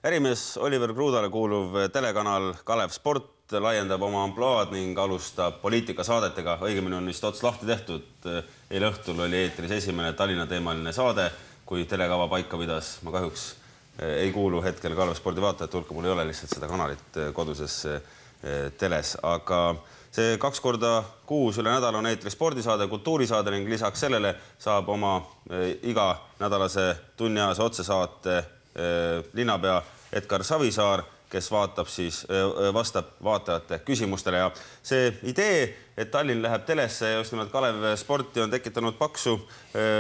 Ärimees Oliver Kruudale kuuluv telekanal Kalev Sport laiendab oma ampluaad ning alustab poliitikasaadetega. Õigemini on vist ots lahti tehtud. Eile õhtul oli eetris esimene Tallinna teemaline saade, kui telekava paika pidas. Ma kahjuks ei kuulu hetkel Kalev Spordi vaatajate hulka, mul ei ole lihtsalt seda kanalit koduses teles, aga see 2 korda kuus üle nädala on eetri spordisaade, kultuurisaade ning lisaks sellele saab oma iga nädalase tunniajase otsesaate linnapea Edgar Savisaar, kes vastab vaatajate küsimustele. Ja see idee, et Tallinn läheb telesse ja just nimelt Kalev Sporti on tekitanud paksu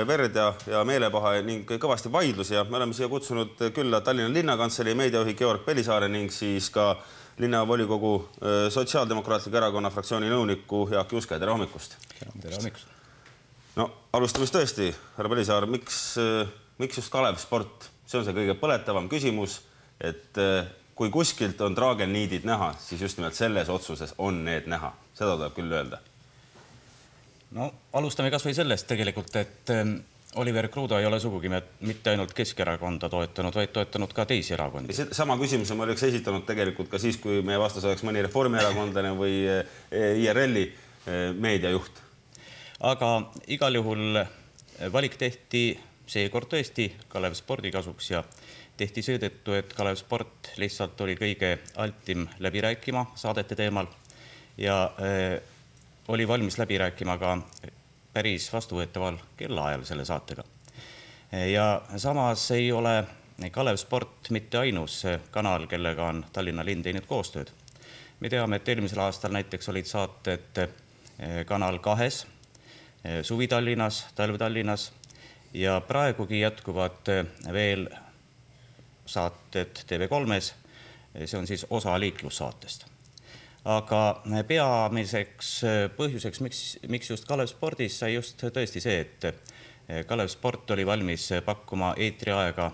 verd ja meelepaha ning kõvasti vaidlusi. Ja me oleme siia kutsunud külla Tallinna linnakantselei meediajuhi Georg Pelisaare ning siis ka linnavolikogu Sotsiaaldemokraatliku erakonna fraktsiooni nõuniku Jaak Juske. Tere hommikust! Tere hommikust! No, alustamist tõesti, härra Pelisaar, miks just Kalev Sport? See on see kõige põletavam küsimus, et kui kuskilt on traagelniidid näha, siis just nimelt selles otsuses on need näha. Seda tuleb küll öelda. No, alustame kas või sellest tegelikult, et Oliver Kruuda ei ole sugugi mitte ainult Keskerakonda toetanud, vaid toetanud ka teisi erakondi. Sama küsimuse ma oleks esitanud tegelikult ka siis, kui meie vastas oleks mõni reformierakondlane või IRL-i meediajuht. Aga igal juhul valik tehti seekord tõesti Kalev Spordi kasuks ja tehti seetõttu, et Kalev Sport lihtsalt oli kõige altim läbi rääkima saadete teemal ja oli valmis läbi rääkima ka päris vastuvõetaval kellaajal selle saatega. Ja samas ei ole Kalev Sport mitte ainus kanal, kellega on Tallinna linn teinud koostööd. Me teame, et eelmisel aastal näiteks olid saated Kanal 2, Suvi Tallinnas, Talv Tallinnas ja praegugi jätkuvad veel saated TV3-s, see on siis osa liiklussaatest. Aga peamiseks põhjuseks, miks just Kalev Spordis sai just tõesti see, et Kalev Sport oli valmis pakkuma eetriaega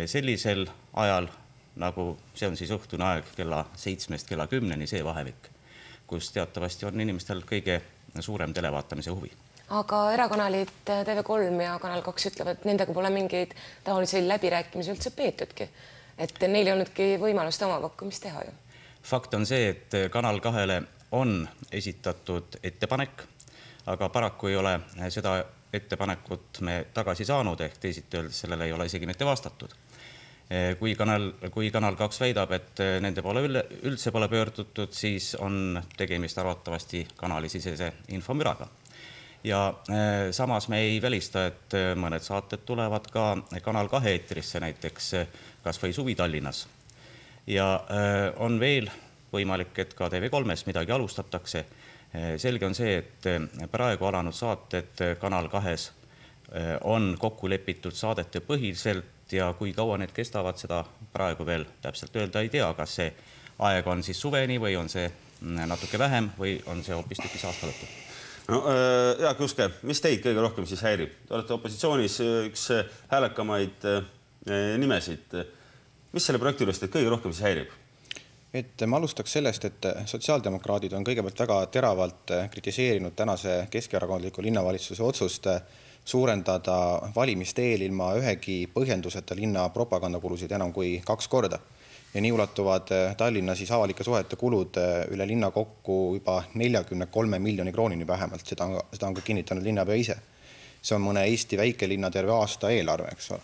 sellisel ajal, nagu see on siis õhtune aeg kella 7-st kella 10-ni, see vahemik, kus teatavasti on inimestel kõige suurem televaatamise huvi. Aga erakanalid TV3 ja Kanal 2 ütlevad, et nendega pole mingeid taolisi läbirääkimisi üldse peetudki. Et neil ei olnudki võimalust oma pakkumist teha ju. Fakt on see, et Kanal 2-le on esitatud ettepanek, aga paraku ei ole seda ettepanekut me tagasi saanud, ehk teisiti öeldes sellele ei ole isegi mitte vastatud. Kui Kanal 2 väidab, et nende pole üldse pole pöördutud, siis on tegemist arvatavasti kanalisisese infomüraga. Ja samas me ei välista, et mõned saated tulevad ka Kanal 2 eetrisse, näiteks kas või Suvi Tallinnas. Ja on veel võimalik, et ka TV3-s midagi alustatakse. Selge on see, et praegu alanud saated Kanal 2-s on kokku lepitud saadete põhiliselt ja kui kaua need kestavad, seda praegu veel täpselt öelda ei tea, kas see aeg on siis suveni või on see natuke vähem või on see hoopis tükis aasta lõppu. No, Jaak Juske, mis teid kõige rohkem siis häirib? Te olete opositsioonis üks häälekamaid nimesid. Mis selle projekti üles teid kõige rohkem siis häirib? Et ma alustaks sellest, et sotsiaaldemokraadid on kõigepealt väga teravalt kritiseerinud tänase keskerakondliku linnavalitsuse otsust suurendada valimiste eel ilma ühegi põhjenduseta linna propagandakulusid enam kui 2 korda. Ja nii ulatuvad Tallinna siis avalike suhete kulud üle linna kokku juba 43 miljoni kroonini vähemalt. Seda on ka kinnitanud linnapea ise. See on mõne Eesti väikelinna terve aasta eelarve, eks ole.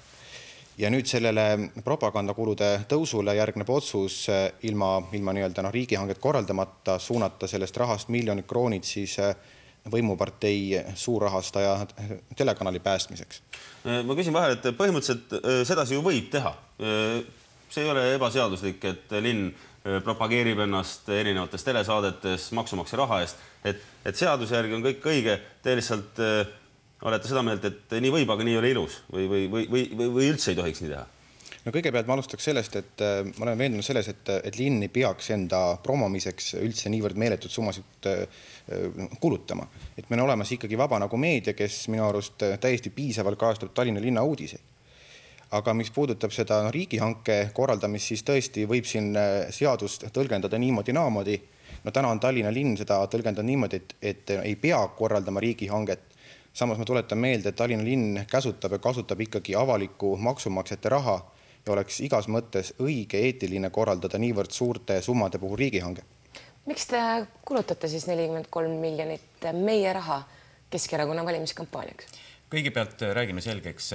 Ja nüüd sellele propagandakulude tõusule järgneb otsus ilma nii-öelda riigihanget korraldamata suunata sellest rahast miljonid kroonid siis võimupartei suurrahastaja telekanali päästmiseks. Ma küsin vahel, et põhimõtteliselt sedasi ju võib teha. See ei ole ebaseaduslik, et linn propageerib ennast erinevates telesaadetes maksumaksja raha eest, et seaduse järgi on kõik õige, te lihtsalt olete seda meelt, et nii võib, aga nii ei ole ilus või üldse ei tohiks nii teha? No kõigepealt ma alustaks sellest, et ma olen veendunud selles, et linn ei peaks enda promomiseks üldse niivõrd meeletud summasid kulutama. Et meil on olemas ikkagi vaba nagu meedia, kes minu arust täiesti piisavalt kajastab Tallinna linna uudiseid. Aga mis puudutab seda riigihanke korraldamist, siis tõesti võib siin seadust tõlgendada niimoodi. No täna on Tallinna linn seda tõlgendanud niimoodi, et ei pea korraldama riigihanget. Samas ma tuletan meelde, et Tallinna linn käsutab ja kasutab ikkagi avaliku maksumaksjate raha ja oleks igas mõttes õige eetiline korraldada niivõrd suurte summade puhul riigihange. Miks te kulutate siis 43 miljonit meie raha Keskerakonna valimiskampaaniaks? Kõigepealt räägime selgeks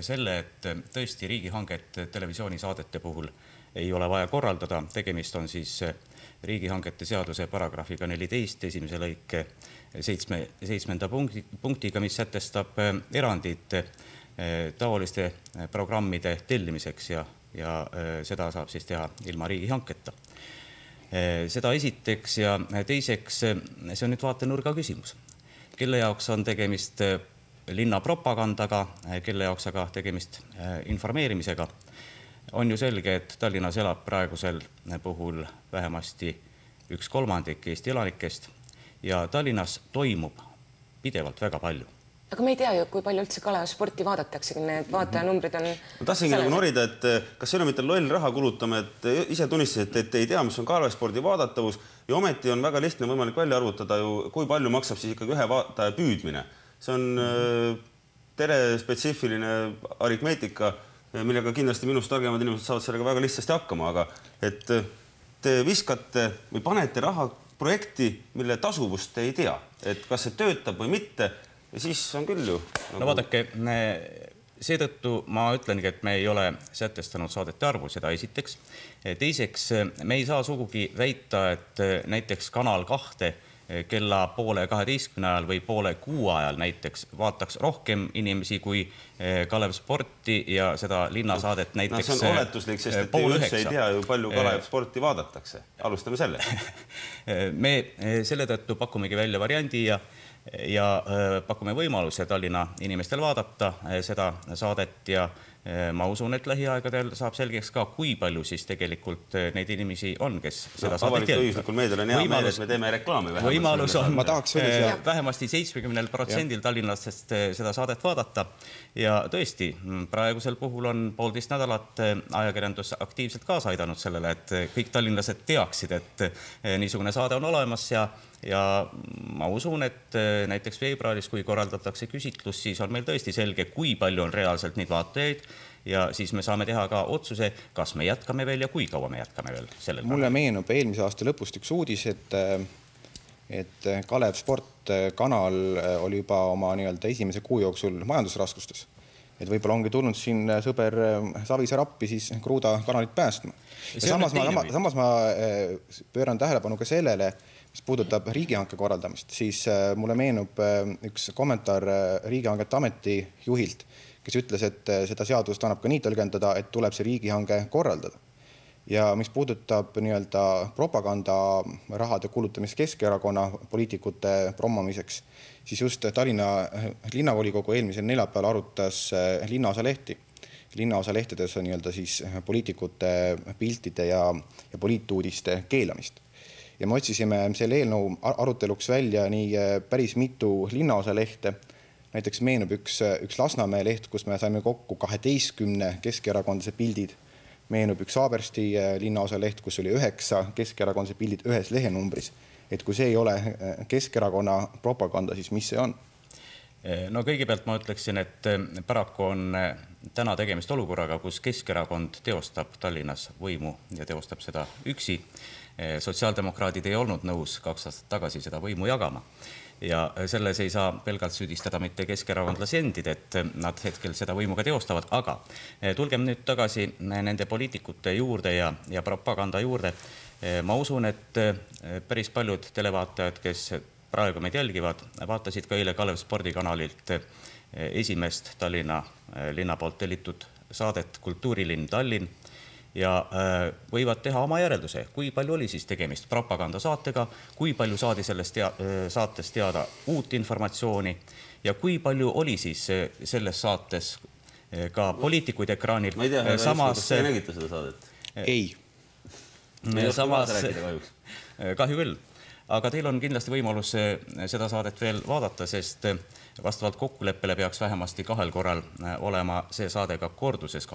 selle, et tõesti riigihanget televisioonisaadete puhul ei ole vaja korraldada. Tegemist on siis riigihangete seaduse paragrahviga 14 esimese lõike 7. punktiga, mis sätestab erandid taoliste programmide tellimiseks ja seda saab siis teha ilma riigihanketa. Seda esiteks ja teiseks, see on nüüd vaatenurga küsimus. Kelle jaoks on tegemist linna propagandaga, kelle jaoks aga tegemist informeerimisega. On ju selge, et Tallinnas elab praegusel puhul vähemasti 1/3 Eesti elanikest ja Tallinnas toimub pidevalt väga palju. Aga me ei tea ju, kui palju üldse Kalev sporti vaadatakse, kui need vaatajanumbrid on... Ma tahtsingi nagu norida, et kas see on mitte loll raha kulutame, et ise tunnistasite, et ei tea, mis on Kalev spordi vaadatavus ja ometi on väga lihtne võimalik välja arvutada ju, kui palju maksab siis ikkagi ühe vaataja püüdmine. See on telespetsiifiline aritmeetika, millega kindlasti minust targemad inimesed saavad sellega väga lihtsasti hakkama, aga et te viskate või panete raha projekti, mille tasuvust te ei tea, et kas see töötab või mitte ja siis on küll ju nagu... No vaadake, seetõttu ma ütlengi, et me ei ole sätestanud saadete arvu, seda esiteks. Teiseks, me ei saa sugugi väita, et näiteks Kanal 2 kella 11:30 ajal või 11:30 ajal näiteks vaataks rohkem inimesi kui Kalev sporti ja seda linnasaadet näiteks see on oletuslik, sest et üldse ei tea ju palju Kalev sporti vaadatakse. Alustame selle. Me selle tõttu pakumegi välja variandi ja pakume võimaluse Tallinna inimestel vaadata seda saadet ja ma usun, et lähiaegadel saab selgeks ka, kui palju siis tegelikult neid inimesi on, kes seda saadet jälgivad. Õiguslikul meedial on hea meel, et me teeme reklaami. Võimalus on vähemasti 70% tallinlastest seda saadet vaadata ja tõesti, praegusel puhul on 1,5 nädalat ajakirjandus aktiivselt kaasa aidanud sellele, et kõik tallinlased teaksid, et niisugune saade on olemas ja ma usun, et näiteks veebruaris, kui korraldatakse küsitlus, siis on meil tõesti selge, kui palju on reaalselt neid vaatajaid ja siis me saame teha ka otsuse, kas me jätkame veel ja kui kaua me jätkame veel sellel. Mulle meenub eelmise aasta lõpust üks uudis, et Kalev Sport kanal oli juba oma esimese kuu jooksul majandusraskustes. Et võib-olla ongi tulnud siin sõber Savisaar appi siis Kruuda kanalit päästma. Samas ma pööran tähelepanu ka sellele, mis puudutab riigihanke korraldamist, siis mulle meenub üks kommentaar riigihangete ameti juhilt, kes ütles, et seda seadust annab ka nii tõlgendada, et tuleb see riigihange korraldada. Ja mis puudutab propaganda rahade kulutamist Keskerakonna poliitikute promomiseks, siis just Tallinna linnavolikogu eelmisel neljapäeval arutas linnaosalehti. Linnaosalehtedes on siis poliitikute piltide ja poliituudiste keelamist. Ja me otsisime selle eelnõu aruteluks välja nii päris mitu linnaosalehte. Näiteks meenub üks Lasnamäe leht, kus me saime kokku 12 keskerakondlase pildid. Meenub üks Haabersti linnaosaleht, kus oli 9 keskerakondlase pildid ühes lehenumbris. Et kui see ei ole Keskerakonna propaganda, siis mis see on? No kõigepealt ma ütleksin, et paraku on täna tegemist olukorraga, kus Keskerakond teostab Tallinnas võimu ja teostab seda üksi. Sotsiaaldemokraadid ei olnud nõus 2 aastat tagasi seda võimu jagama. Ja selles ei saa pelgalt süüdistada mitte keskerakondlasi endid, et nad hetkel seda võimu ka teostavad, aga tulgem nüüd tagasi nende poliitikute juurde ja propaganda juurde. Ma usun, et päris paljud televaatajad, kes praegu meid jälgivad, vaatasid ka eile Kalev spordikanalilt esimest Tallinna linna poolt tellitud saadet Kultuurilinn Tallinn ja võivad teha oma järelduse, kui palju oli siis tegemist propagandasaatega, kui palju saadi sellest saates teada uut informatsiooni ja kui palju oli siis selles saates ka poliitikuid ekraanil. Ma ei tea, kas te nägite seda saadet? Ei. Samas, kahju küll. Aga teil on kindlasti võimalus seda saadet veel vaadata, sest vastavalt kokkuleppele peaks vähemasti 2 korral olema see saade ka korduses